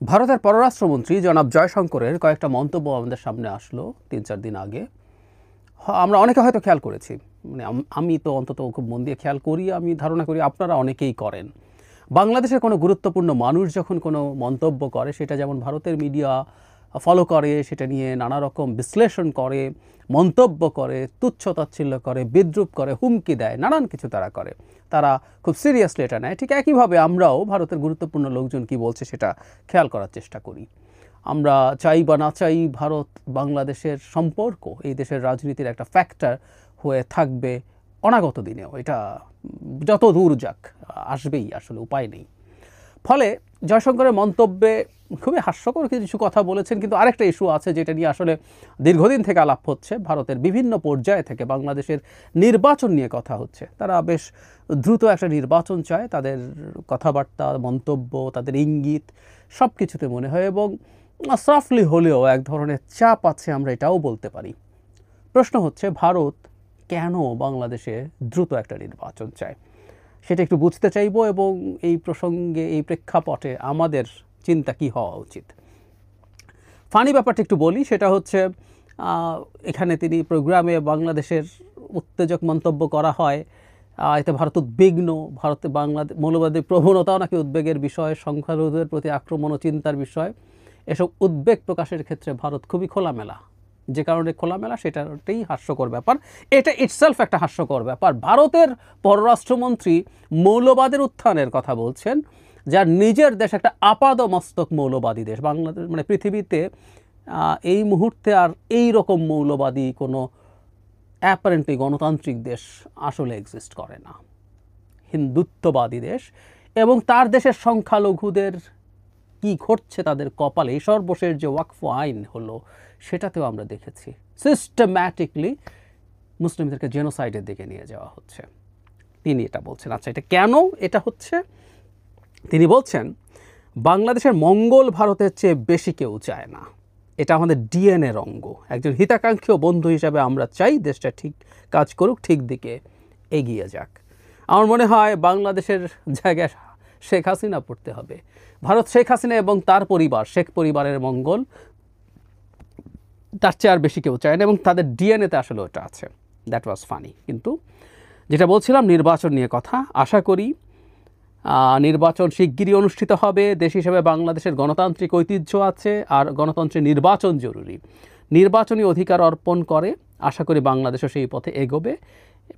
ভারতের পররাষ্ট্রমন্ত্রী জনাব জয়শঙ্করের কয়েকটা মন্তব্য আমাদের সামনে আসলো ৩-৪ দিন আগে। আমরা অনেকে হয়তো খেয়াল করেছি, মানে আমি তো অন্তত খুব মন দিয়ে খেয়াল করি, আমি ধারণা করি আপনারা অনেকেই করেন। বাংলাদেশের কোনো গুরুত্বপূর্ণ মানুষ যখন কোনো মন্তব্য করে, সেটা যেমন ভারতের মিডিয়া ফলো করে, সেটা নিয়ে নানা রকম বিশ্লেষণ করে, মন্তব্য করে, তুচ্ছ-তাচ্ছিল্য করে, বিদ্রূপ করে, হুমকি দেয়, নানান কিছু তারা করে। তারা খুব সিরিয়াসলি এটা নেয়। ঠিক একইভাবে আমরাও ভারতের গুরুত্বপূর্ণ লোকজন কি বলছে সেটা খেয়াল করার চেষ্টা করি। আমরা চাই বা না চাই, ভারত বাংলাদেশের সম্পর্ক এই দেশের রাজনীতির একটা ফ্যাক্টর হয়ে থাকবে অনাগত দিনেও। এটা যত দূর যাক আসবেই, আসলে উপায় নেই। ফলে জয়শঙ্করের মন্তব্যে খুবই হাস্যকর কিছু কথা বলেছেন, কিন্তু আরেকটা ইস্যু আছে যেটা নিয়ে আসলে দীর্ঘদিন থেকে আলাপ হচ্ছে। ভারতের বিভিন্ন পর্যায়ে থেকে বাংলাদেশের নির্বাচন নিয়ে কথা হচ্ছে। তারা বেশ দ্রুত একটা নির্বাচন চায়। তাদের কথাবার্তা, মন্তব্য, তাদের ইঙ্গিত সব কিছুতে মনে হয়, এবং সফটলি হলেও এক ধরনের চাপ আছে, আমরা এটাও বলতে পারি। প্রশ্ন হচ্ছে, ভারত কেন বাংলাদেশে দ্রুত একটা নির্বাচন চায়? সেটা একটু বুঝতে চাইব, এবং এই প্রসঙ্গে, এই প্রেক্ষাপটে আমাদের চিন্তা কী হওয়া উচিত। ফানি ব্যাপারটা একটু বলি, সেটা হচ্ছে এখানে তিনি প্রোগ্রামে বাংলাদেশের উত্তেজক মন্তব্য করা হয়, এতে ভারত উদ্বিগ্ন, ভারতে বাংলাদেশ মৌলবাদী প্রবণতাও নাকি উদ্বেগের বিষয়, সংখ্যালঘুদের প্রতি আক্রমণ ও চিন্তার বিষয়। এসব উদ্বেগ প্রকাশের ক্ষেত্রে ভারত খুবই খোলামেলা। যে কারণে খোলামেলা, সেটাতেই হাস্যকর ব্যাপার। এটা ইটসেলফ একটা হাস্যকর ব্যাপার। ভারতের পররাষ্ট্রমন্ত্রী মৌলবাদের উত্থানের কথা বলছেন, যার নিজের দেশ একটা আপাদমস্তক মৌলবাদী দেশ। বাংলাদেশ মানে পৃথিবীতে এই মুহূর্তে আর এই রকম মৌলবাদী কোনো অ্যাপারেন্টলি গণতান্ত্রিক দেশ আসলে এক্সিস্ট করে না, হিন্দুত্ববাদী দেশ। এবং তার দেশের সংখ্যালঘুদের কি ঘটছে তাদের কপালে, এই সর্বশেষ যে ওয়াকফ আইন হলো, সেটাতেও আমরা দেখেছি সিস্টেম্যাটিকলি মুসলিমদেরকে জেনোসাইডের দিকে নিয়ে যাওয়া হচ্ছে। তিনি এটা বলছেন। আচ্ছা, এটা কেন এটা হচ্ছে? তিনি বলছেন, বাংলাদেশের মঙ্গল ভারতের চেয়ে বেশি কেউ চায় না, এটা আমাদের ডিএনএর অঙ্গ। একজন হিতাকাঙ্ক্ষী ও বন্ধু হিসাবে আমরা চাই দেশটা ঠিক কাজ করুক, ঠিক দিকে এগিয়ে যাক। আমার মনে হয় বাংলাদেশের জায়গায় শেখ হাসিনা পড়তে হবে। ভারত শেখ হাসিনা এবং তার পরিবার, শেখ পরিবারের মঙ্গল, তার চেয়ে আর বেশি কেউ চায় না, এবং তাদের ডিএনএতে আসলে ওটা আছে। That was funny. কিন্তু যেটা বলছিলাম, নির্বাচন নিয়ে কথা। আশা করি নির্বাচন শিগগিরই অনুষ্ঠিত হবে। দেশ হিসেবে বাংলাদেশের গণতান্ত্রিক ঐতিহ্য আছে, আর গণতন্ত্রে নির্বাচন জরুরি। নির্বাচনী অধিকার অর্পণ করে আশা করি বাংলাদেশও সেই পথে এগোবে।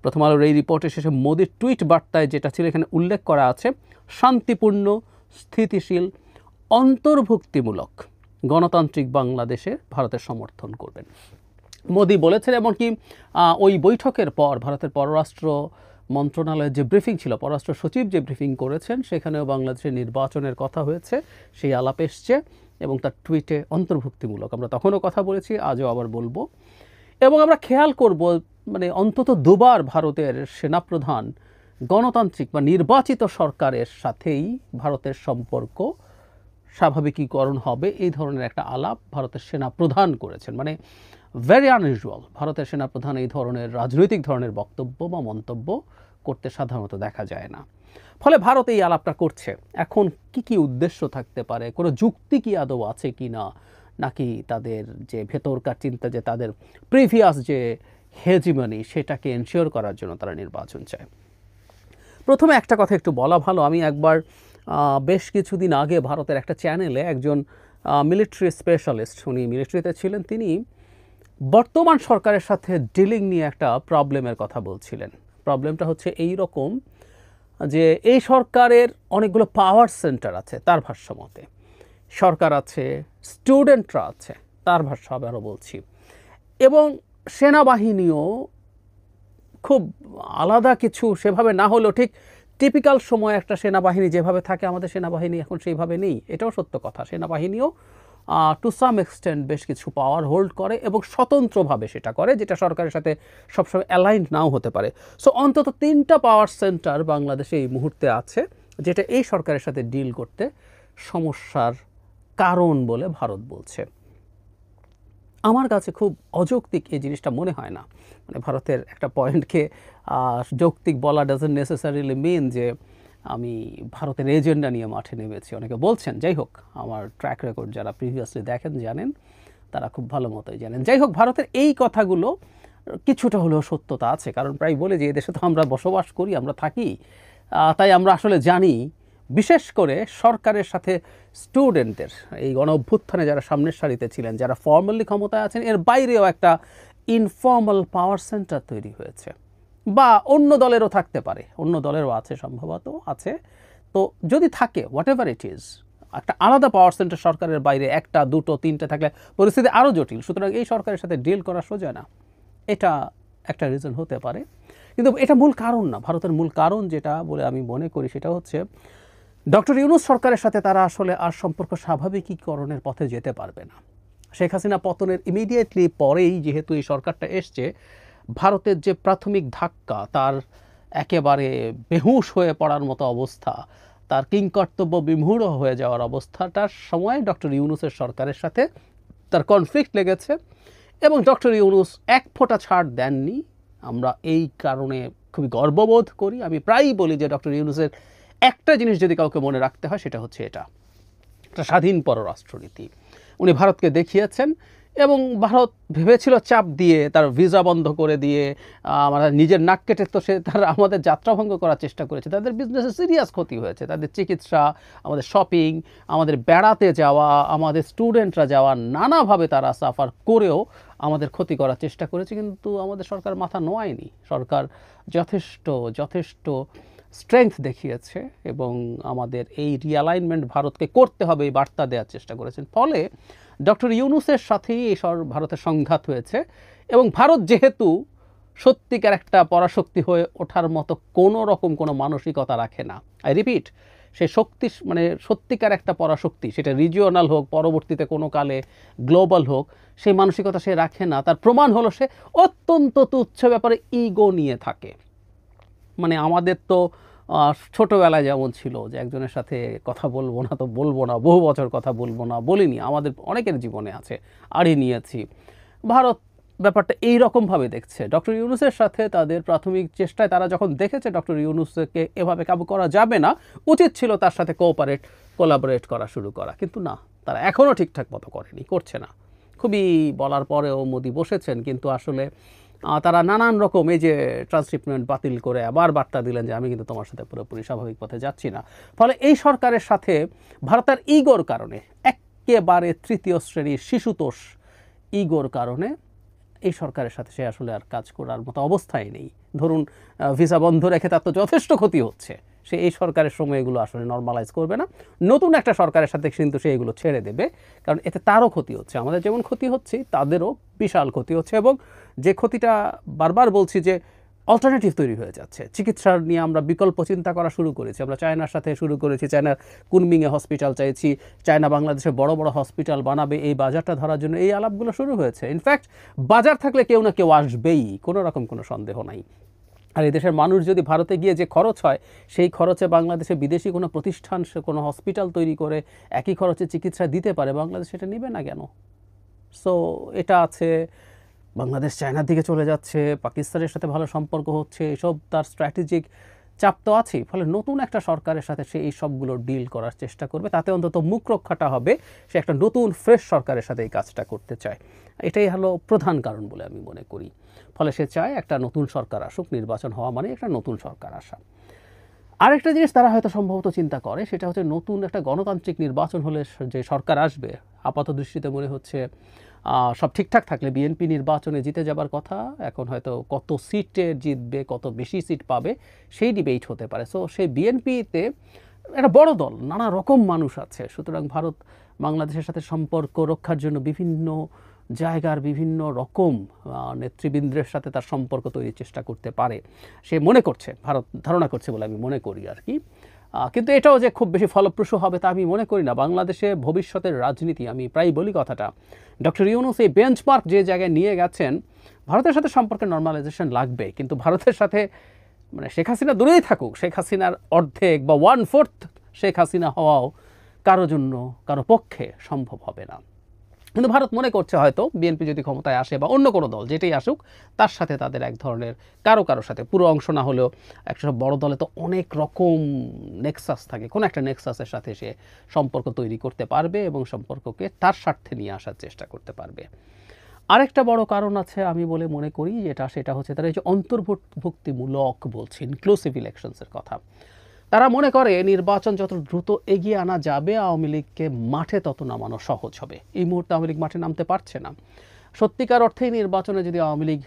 প্রথম আলোর এই রিপোর্টের শেষে মোদির টুইট বার্তায় যেটা ছিল এখানে উল্লেখ করা আছে, শান্তিপূর্ণ, স্থিতিশীল, অন্তর্ভুক্তিমূলক গণতান্ত্রিক বাংলাদেশে ভারতের সমর্থন করবেন মোদি বলেছেন। এমনকি ওই বৈঠকের পর ভারতের পররাষ্ট্র মন্ত্রণালয়ের যে ব্রিফিং ছিল, পররাষ্ট্র সচিব যে ব্রিফিং করেছেন, সেখানেও বাংলাদেশের নির্বাচনের কথা হয়েছে, সেই আলাপ এসছে, এবং তার টুইটে অন্তর্ভুক্তিমূলক। আমরা তখনও কথা বলেছি, আজও আবার বলবো। এবং আমরা খেয়াল করব, মানে অন্তত দুবার ভারতের সেনাপ্রধান গণতান্ত্রিক বা নির্বাচিত সরকারের সাথেই ভারতের সম্পর্ক স্বাভাবিকীকরণ হবে, এই ধরনের একটা আলাপ ভারতের সেনাপ্রধান করেছেন। মানে ভেরি আনইউজুয়াল। ভারতের সেনাপ্রধান এই ধরনের রাজনৈতিক ধরনের বক্তব্য বা মন্তব্য করতে সাধারণত দেখা যায় না। ফলে ভারত এই আলাপটা করছে। এখন কি কি উদ্দেশ্য থাকতে পারে, কোনো যুক্তি কি আদৌ আছে কি না, নাকি তাদের যে ভেতরকার চিন্তা, যে তাদের প্রিভিয়াস যে হেজিমনি, সেটাকে এনশিওর করার জন্য তারা নির্বাচন চায়। প্রথমে একটা কথা একটু বলা ভালো। আমি একবার বেশ কিছুদিন আগে ভারতের একটা চ্যানেলে একজন মিলিটারি স্পেশালিস্ট, উনি মিলিটারিতে ছিলেন, তিনি বর্তমান সরকারের সাথে ডিলিং নিয়ে একটা প্রবলেমের কথা বলছিলেন। প্রবলেমটা হচ্ছে এই রকম, যে এই সরকারের অনেকগুলো পাওয়ার সেন্টার আছে তার ভাষ্য মতে, সরকার আছে, স্টুডেন্টরা আছে তার ভাষ্য আবারও বলছি, এবং সেনাবাহিনীও খুব আলাদা কিছু সেভাবে না হলেও ঠিক টিপিক্যাল সময় একটা সেনাবাহিনী যেভাবে থাকে, আমাদের সেনাবাহিনী এখন সেইভাবে নেই, এটাও সত্য কথা। সেনাবাহিনীও টু সাম এক্সটেন্ট বেশ কিছু পাওয়ার হোল্ড করে, এবং স্বতন্ত্রভাবে সেটা করে, যেটা সরকারের সাথে সবসময় অ্যালাইন্ড নাও হতে পারে। সো অন্তত 3টা পাওয়ার সেন্টার বাংলাদেশে এই মুহূর্তে আছে, যেটা এই সরকারের সাথে ডিল করতে সমস্যার কারণ বলে ভারত বলছে। আমার কাছে খুব অযৌক্তিক এই জিনিসটা মনে হয় না। মানে ভারতের একটা পয়েন্টকে যৌক্তিক বলা ডাজন্ট নেসেসারিলি মিন যে আমি ভারতের এজেন্ডা নিয়ে মাঠে নেমেছি, অনেকে বলছেন। যাই হোক, আমার ট্র্যাক রেকর্ড যারা প্রিভিয়াসলি দেখেন জানেন, তারা খুব ভালো মতোই জানেন। যাই হোক, ভারতের এই কথাগুলো কিছুটা হলেও সত্যতা আছে, কারণ প্রায় বলে যে এদেশে তো আমরা বসবাস করি, আমরা থাকি, তাই আমরা আসলে জানি। বিশেষ করে সরকারের সাথে স্টুডেন্টদের, এই গণ অভ্যুত্থানে যারা সামনের সারিতে ছিলেন, যারা ফর্মালি ক্ষমতায় আছেন, এর বাইরেও একটা ইনফর্মাল পাওয়ার সেন্টার তৈরি হয়েছে, বা অন্য দলেরও থাকতে পারে, অন্য দলেরও আছে, সম্ভবত আছে। তো যদি থাকে, হোয়াট এভার ইট ইজ, একটা আলাদা পাওয়ার সেন্টার সরকারের বাইরে একটা, দুটো, তিনটে থাকলে পরিস্থিতি আরও জটিল। সুতরাং এই সরকারের সাথে ডিল করা সোজা না, এটা একটা রিজন হতে পারে। কিন্তু এটা মূল কারণ না। ভারতের মূল কারণ যেটা বলে আমি মনে করি, সেটা হচ্ছে ডক্টর ইউনূস সরকারের সাথে তারা আসলে আর সম্পর্ক স্বাভাবিকীকরণের পথে যেতে পারবে না। শেখ হাসিনা পতনের ইমিডিয়েটলি পরেই যেহেতু এই সরকারটা এসছে, ভারতের যে প্রাথমিক ধাক্কা, তার একেবারে বেহুশ হয়ে পড়ার মতো অবস্থা, তার কিংকর্তব্য বিমূঢ় হয়ে যাওয়ার অবস্থাটার সময় ডক্টর ইউনূসের সরকারের সাথে তার কনফ্লিক্ট লেগেছে, এবং ডক্টর ইউনূস এক ফোঁটা ছাড় দেননি। আমরা এই কারণে খুবই গর্ববোধ করি। আমি প্রায়ই বলি যে ডক্টর ইউনূসের একটা জিনিস যদি কাউকে মনে রাখতে হয়, সেটা হচ্ছে এটা, একটা স্বাধীন পররাষ্ট্রনীতি উনি ভারতকে দেখিয়েছেন। এবং ভারত ভেবেছিল চাপ দিয়ে, তার ভিসা বন্ধ করে দিয়ে, আমাদের নিজের নাক কেটে তো সে তার আমাদের যাত্রাভঙ্গ করার চেষ্টা করেছে। তাদের বিজনেসে সিরিয়াস ক্ষতি হয়েছে, তাদের চিকিৎসা, আমাদের শপিং, আমাদের বেড়াতে যাওয়া, আমাদের স্টুডেন্টরা যাওয়া, নানাভাবে তারা সাফার করেও আমাদের ক্ষতি করার চেষ্টা করেছে। কিন্তু আমাদের সরকার মাথা নোয়ায়নি। সরকার যথেষ্ট স্ট্রেংথ দেখিয়েছে, এবং আমাদের এই রিঅ্যালাইনমেন্ট ভারতকে করতে হবে এই বার্তা দেওয়ার চেষ্টা করেছেন। ফলে ডক্টর ইউনূসের সাথেই এই ভারতের সংঘাত হয়েছে, এবং ভারত যেহেতু সত্যিকার একটা পরাশক্তি হয়ে ওঠার মতো কোনো মানসিকতা রাখে না, আই রিপিট, সে শক্তি মানে সত্যিকার একটা পরাশক্তি, সেটা রিজিওনাল হোক, পরবর্তীতে কোনো কালে গ্লোবাল হোক, সেই মানসিকতা সে রাখে না। তার প্রমাণ হলো সে অত্যন্ত তুচ্ছ ব্যাপারে ইগো নিয়ে থাকে। মানে আমাদের তো ছোটোবেলায় যেমন ছিল যে একজনের সাথে কথা বলবো না তো বলবো না, বহু বছর কথা বলবো না, বলিনি, আমাদের অনেকের জীবনে আছে, আড়ি নিয়েছি। ভারত ব্যাপারটা এই রকমভাবে দেখছে। ডক্টর ইউনূসের সাথে তাদের প্রাথমিক চেষ্টায় তারা যখন দেখেছে ডক্টর ইউনূসকে এভাবে কাবু করা যাবে না, উচিত ছিল তার সাথে কোলাবোরেট করা শুরু করা, কিন্তু না, তারা এখনও ঠিকঠাক মতো করছে না। খুবই বলার পরেও মোদি বসেছেন, কিন্তু আসলে তারা নানান রকম, এই যে ট্রান্সশিপমেন্ট বাতিল করে আবার বার্তা দিলেন যে আমি কিন্তু তোমার সাথে পুরোপুরি স্বাভাবিক পথে যাচ্ছি না। ফলে এই সরকারের সাথে ভারতের ইগোর কারণে, একেবারে তৃতীয় শ্রেণীর শিশুতোষ ইগোর কারণে এই সরকারের সাথে সে আসলে আর কাজ করার মতো অবস্থায় নেই। ধরুন, ভিসা বন্ধ রেখে তার তো যথেষ্ট ক্ষতি হচ্ছে, সে এই সরকারের সময় এগুলো আসলে নর্মালাইজ করবে না। নতুন একটা সরকারের সাথে কিন্তু সে এগুলো ছেড়ে দেবে, কারণ এতে তারও ক্ষতি হচ্ছে, আমাদের যেমন ক্ষতি হচ্ছে তাদেরও বিশাল ক্ষতি হচ্ছে। এবং যে ক্ষতিটা বারবার বলছি যে অল্টারনেটিভ তৈরি হয়ে যাচ্ছে। চিকিৎসার নিয়ে আমরা বিকল্প চিন্তা করা শুরু করেছি, আমরা চায়নার সাথে শুরু করেছি, চায়নার কুনমিংয়ে হসপিটাল চাইছি, চায়না বাংলাদেশে বড় বড় হসপিটাল বানাবে, এই বাজারটা ধরার জন্য এই আলাপগুলো শুরু হয়েছে। ইনফ্যাক্ট বাজার থাকলে কেউ না কেউ আসবেই, কোনো রকম কোনো সন্দেহ নাই। আর এই দেশের মানুষ যদি ভারতে গিয়ে যে খরচ হয়, সেই খরচে বাংলাদেশে বিদেশি কোনো প্রতিষ্ঠান সে কোনো হসপিটাল তৈরি করে একই খরচে চিকিৎসা দিতে পারে, বাংলাদেশ সেটা নেবে না কেন? সো এটা আছে। বাংলাদেশ চায়নার দিকে চলে যাচ্ছে, পাকিস্তানের সাথে ভালো সম্পর্ক হচ্ছে, এসব তার স্ট্র্যাটেজিক চাপ তো আছেই। ফলে নতুন একটা সরকারের সাথে সে এই সবগুলো ডিল করার চেষ্টা করবে, তাতে অন্তত মুখ রক্ষাটা হবে। সে একটা নতুন ফ্রেশ সরকারের সাথে এই কাজটা করতে চায়, এটাই হলো প্রধান কারণ বলে আমি মনে করি। ফলে সে চায় একটা নতুন সরকার আসুক, নির্বাচন হওয়া মানে একটা নতুন সরকার আসা। আরেকটা জিনিস তারা হয়তো সম্ভবত চিন্তা করে, সেটা হচ্ছে নতুন একটা গণতান্ত্রিক নির্বাচন হলে যে সরকার আসবে, আপাত দৃষ্টিতে মনে হচ্ছে সব ঠিকঠাক থাকলে বিএনপি নির্বাচনে জিতে যাবার কথা। এখন হয়তো কত সিটে জিতবে, কত বেশি সিট পাবে, সেই ডিবেট হতে পারে। সো সেই বিএনপিতে একটা বড় দল, নানা রকম মানুষ আছে। সুতরাং ভারত বাংলাদেশের সাথে সম্পর্ক রক্ষার জন্য বিভিন্ন জায়গার বিভিন্ন রকম নেতৃবৃন্দের সাথে তার সম্পর্ক তৈরির চেষ্টা করতে পারে, সে মনে করছে, ভারত ধারণা করছে বলে আমি মনে করি আর কি। কিন্তু এটাও যে খুব বেশি ফলপ্রসূ হবে তা আমি মনে করি না। বাংলাদেশে ভবিষ্যতের রাজনীতি, আমি প্রায় বলি কথাটা, ডক্টর ইউনূস এই বেঞ্চমার্ক যে জায়গায় নিয়ে গেছেন, ভারতের সাথে সম্পর্কে নর্মালাইজেশন লাগবে, কিন্তু ভারতের সাথে মানে শেখ হাসিনা দূরেই থাকুক, শেখ হাসিনার অর্ধেক বা 1/4 শেখ হাসিনা হওয়াও কারো পক্ষে সম্ভব হবে না। কিন্তু ভারত মনে করছে হয়তো বিএনপি যদি ক্ষমতায় আসে বা অন্য কোনো দল যেটাই আসুক তার সাথে তাদের এক ধরনের কারো সাথে পুরো অংশ না হলেও একটা বড় দলে তো অনেক রকম নেক্সাস থাকে, কোনো একটা নেক্সাসের সাথে সে সম্পর্ক তৈরি করতে পারবে এবং সম্পর্ককে তার স্বার্থে নিয়ে আসার চেষ্টা করতে পারবে। আরেকটা বড় কারণ আছে আমি বলে মনে করি, সেটা হচ্ছে তারা এই যে অন্তর্ভুক্তিমূলক বলছি ইনক্লুসিভ ইলেকশনসের কথা, তারা মনে করে নির্বাচন যত দ্রুত এগিয়ে আনা যাবে আওয়ামী লীগকে মাঠে তত নামানো সহজ হবে। এই মুহূর্তে আওয়ামী লীগ মাঠে নামতে পারছে না। সত্যিকার অর্থেই নির্বাচনে যদি আওয়ামী লীগ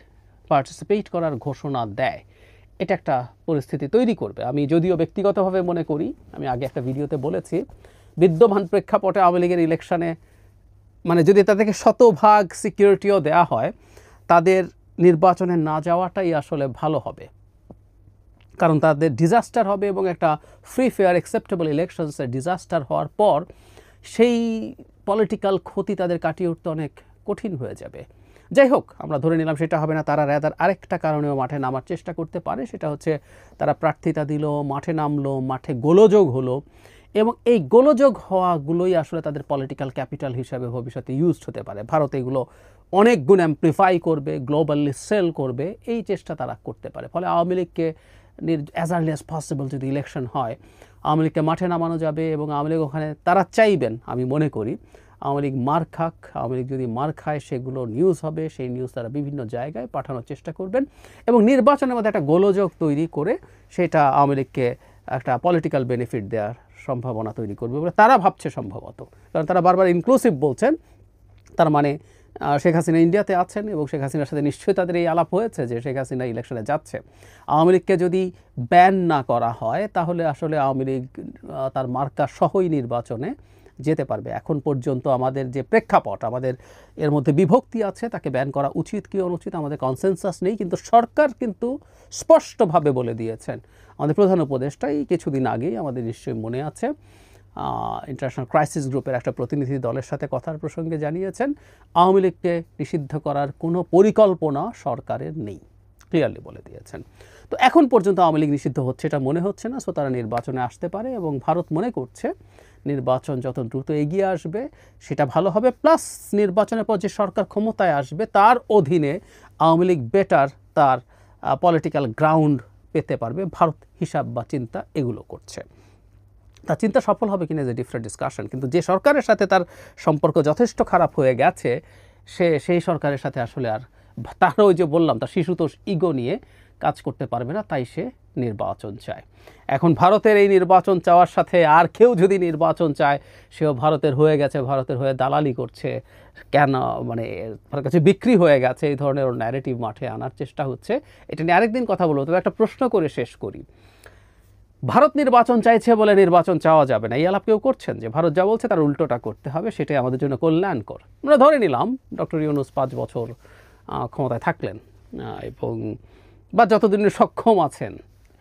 পার্টিসিপেট করার ঘোষণা দেয় এটা একটা পরিস্থিতি তৈরি করবে। আমি যদিও ব্যক্তিগতভাবে মনে করি, আমি আগে একটা ভিডিওতে বলেছি, বিদ্যমান প্রেক্ষাপটে আওয়ামী লীগের ইলেকশনে মানে যদি তাদেরকে শতভাগ সিকিউরিটিও দেওয়া হয় তাদের নির্বাচনে না যাওয়াটাই আসলে ভালো হবে, কারণ তাদের ডিজাস্টার হবে এবং একটা ফ্রি ফেয়ার অ্যাকসেপ্টেবল ইলেকশনসের ডিজাস্টার হওয়ার পর সেই পলিটিক্যাল ক্ষতি তাদের কাটিয়ে উঠতে অনেক কঠিন হয়ে যাবে। যাই হোক, আমরা ধরে নিলাম সেটা হবে না, তারা রেদার আরেকটা কারণেও মাঠে নামার চেষ্টা করতে পারে, সেটা হচ্ছে তারা প্রার্থিতা দিল, মাঠে নামলো, মাঠে গোলযোগ হলো এবং এই গোলযোগ হওয়াগুলোই আসলে তাদের পলিটিক্যাল ক্যাপিটাল হিসাবে ভবিষ্যতে ইউজড হতে পারে। ভারত এগুলো অনেক গুণ অ্যাম্প্লিফাই করবে, গ্লোবালি সেল করবে, এই চেষ্টা তারা করতে পারে। ফলে আওয়ামী লীগকে অ্যাজ আর্লি অ্যাজ পসিবল যদি ইলেকশন হয় আওয়ামী লীগকে মাঠে নামানো যাবে এবং আওয়ামী লীগ ওখানে তারা চাইবেন, আমি মনে করি আওয়ামী লীগ মার খাক, আওয়ামী লীগ যদি মার খায় সেগুলো নিউজ হবে, সেই নিউজ তারা বিভিন্ন জায়গায় পাঠানোর চেষ্টা করবেন এবং নির্বাচনের মধ্যে একটা গোলযোগ তৈরি করে সেটা আওয়ামী লীগকে একটা পলিটিক্যাল বেনিফিট দেওয়ার সম্ভাবনা তৈরি করবে বলে তারা ভাবছে সম্ভবত। কারণ তারা বারবার ইনক্লুসিভ বলছেন, তার মানে শেখ হাসিনা ইন্ডিয়াতে আছেন এবং শেখ হাসিনার সাথে নিশ্চয়ই তাদের এই আলাপ হয়েছে যে শেখ হাসিনা ইলেকশনে যাচ্ছে। আওয়ামী লীগকে যদি ব্যান না করা হয় তাহলে আসলে আওয়ামী লীগ তার মার্কা সহই নির্বাচনে যেতে পারবে। এখন পর্যন্ত আমাদের যে প্রেক্ষাপট, আমাদের এর মধ্যে বিভক্তি আছে, তাকে ব্যান করা উচিত কি অনুচিত আমাদের কনসেনসাস নেই, কিন্তু সরকার কিন্তু স্পষ্টভাবে বলে দিয়েছেন। আমাদের প্রধান উপদেষ্টা এই কিছুদিন আগেই, আমাদের নিশ্চয়ই মনে আছে, ইন্টারন্যাশনাল ক্রাইসিস গ্রুপের একটা প্রতিনিধি দলের সাথে কথার প্রসঙ্গে জানিয়েছেন আওয়ামী লীগকে নিষিদ্ধ করার কোনো পরিকল্পনা সরকারের নেই, ক্লিয়ারলি বলে দিয়েছেন। তো এখন পর্যন্ত আওয়ামী লীগ নিষিদ্ধ হচ্ছে এটা মনে হচ্ছে না, সো তারা নির্বাচনে আসতে পারে এবং ভারত মনে করছে নির্বাচন যত দ্রুত এগিয়ে আসবে সেটা ভালো হবে, প্লাস নির্বাচনের পর যে সরকার ক্ষমতায় আসবে তার অধীনে আওয়ামী লীগ বেটার তার পলিটিক্যাল গ্রাউন্ড পেতে পারবে। ভারত হিসাব বা চিন্তা এগুলো করছে। তার চিন্তা সফল হবে কিনা যে ডিফারেন্ট ডিসকাশন, কিন্তু যে সরকারের সাথে তার সম্পর্ক যথেষ্ট খারাপ হয়ে গেছে সেই সরকারের সাথে আসলে আর তার ওই যে বললাম তার শিশুতোষ ইগো নিয়ে কাজ করতে পারবে না, তাই সে নির্বাচন চায়। এখন ভারতের এই নির্বাচন চাওয়ার সাথে আর কেউ যদি নির্বাচন চায় সেও ভারতের হয়ে গেছে, ভারতের হয়ে দালালি করছে, কেন মানে তার কাছে বিক্রি হয়ে গেছে, এই ধরনের ন্যারেটিভ মাঠে আনার চেষ্টা হচ্ছে। এটা নিয়ে আরেকদিন কথা বলবো, তবে একটা প্রশ্ন করে শেষ করি। ভারত নির্বাচন চাইছে বলে নির্বাচন চাওয়া যাবে না, এই আলাপ কেউ করছেন যে ভারত যা বলছে তার উল্টোটা করতে হবে, সেটাই আমাদের জন্য কল্যাণকর। আমরা ধরে নিলাম ডক্টর ইউনূস 5 বছর ক্ষমতায় থাকলেন এবং বা যতদিন সক্ষম আছেন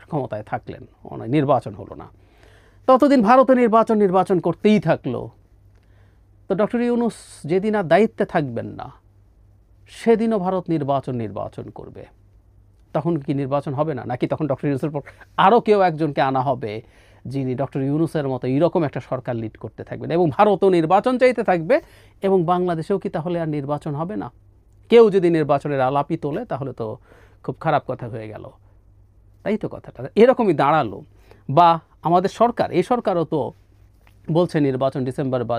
ক্ষমতায় থাকলেন, নির্বাচন হলো না, ততদিন ভারতে নির্বাচন করতেই থাকলো। তো ডক্টর ইউনূস যেদিন আর দায়িত্বে থাকবেন না সেদিনও ভারত নির্বাচন করবে, তখন কি নির্বাচন হবে না? নাকি তখন ডক্টর ইউনূসের পর আরও কেউ একজনকে আনা হবে যিনি ডক্টর ইউনূসের মতো এইরকম একটা সরকার লিড করতে থাকবেন এবং ভারতও নির্বাচন চাইতে থাকবে এবং বাংলাদেশেও কি তাহলে আর নির্বাচন হবে না? কেউ যদি নির্বাচনের আলাপই তোলে তাহলে তো খুব খারাপ কথা হয়ে গেল, তাই তো কথাটা এরকমই দাঁড়ালো। বা আমাদের সরকার, এই সরকারও তো বলছে নির্বাচন ডিসেম্বর বা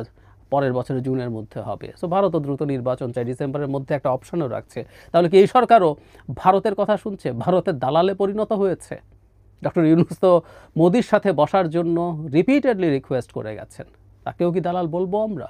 পরের বছরের জুনের মধ্যে হবে, সো ভারতও দ্রুত নির্বাচন চায়, ডিসেম্বরের মধ্যে একটা অপশনও রাখছে। তাহলে কি এই সরকারও ভারতের কথা শুনছে, ভারতের দালালে পরিণত হয়েছে? ডক্টর ইউনূস তো মোদির সাথে বসার জন্য রিপিটেডলি রিকোয়েস্ট করে গেছেন, তাকেও কি দালাল বলবো আমরা?